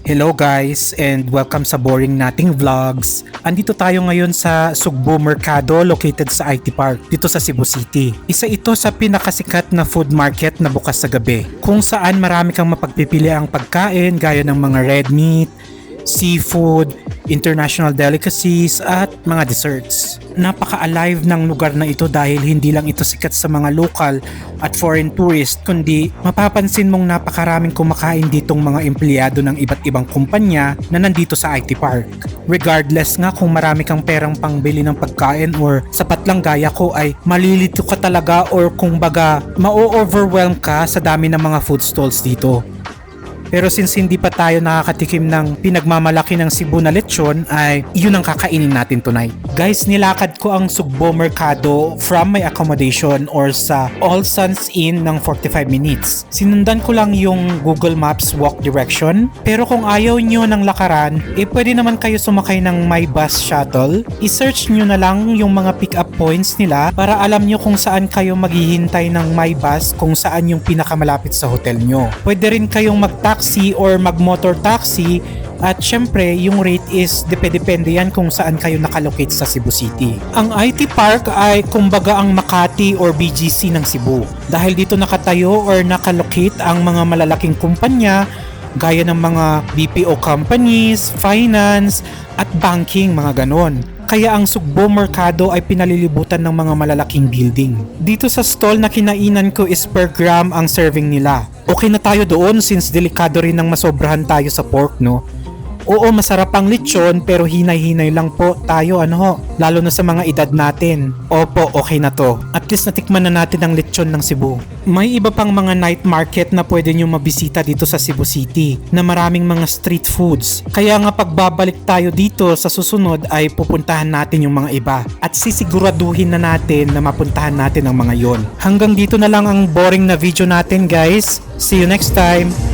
Hello guys and welcome sa Boring Nating Vlogs. Andito tayo ngayon sa Sugbo Mercado located sa IT Park dito sa Cebu City. Isa ito sa pinakasikat na food market na bukas sa gabi kung saan marami kang mapagpipiliang pagkain gaya ng mga red meat, seafood, international delicacies at mga desserts. Napaka-alive ng lugar na ito dahil hindi lang ito sikat sa mga local at foreign tourist kundi mapapansin mong napakaraming kumakain ditong mga empleyado ng iba't ibang kumpanya na nandito sa IT Park. Regardless nga kung marami kang perang pangbili ng pagkain or sapat lang gaya ko ay malilito ka talaga or kung baga ma-overwhelm ka sa dami ng mga food stalls dito. Pero since hindi pa tayo nakakatikim ng pinagmamalaki ng Cebu na lechon ay yun ang kakainin natin tonight. Guys, nilakad ko ang Sugbo Mercado from my accommodation or sa All Suns Inn ng 45 minutes. Sinundan ko lang yung Google Maps walk direction. Pero kung ayaw nyo ng lakaran, pwede naman kayo sumakay ng My Bus Shuttle. I-search nyo na lang yung mga pick-up points nila para alam nyo kung saan kayo maghihintay ng My Bus kung saan yung pinakamalapit sa hotel nyo. Pwede rin kayong mag-taxi or mag-motor taxi at syempre yung rate is depende yan kung saan kayo nakalocate sa Cebu City. Ang IT Park ay kumbaga ang Makati or BGC ng Cebu dahil dito nakatayo or nakalocate ang mga malalaking kumpanya gaya ng mga BPO companies, finance at banking, mga ganon. Kaya ang Sugbo Mercado ay pinalilibutan ng mga malalaking building. Dito sa stall na kinainan ko is per gram ang serving nila. Okay na tayo doon since delikado rin ng masobrahan tayo sa pork, no? Oo, masarap ang lechon pero hinay-hinay lang po tayo lalo na sa mga edad natin. Opo, okay na to. At least natikman na natin ang lechon ng Cebu. May iba pang mga night market na pwede nyo mabisita dito sa Cebu City na maraming mga street foods. Kaya nga pagbabalik tayo dito sa susunod ay pupuntahan natin yung mga iba at sisiguraduhin na natin na mapuntahan natin ang mga yon. Hanggang dito na lang ang boring na video natin guys. See you next time!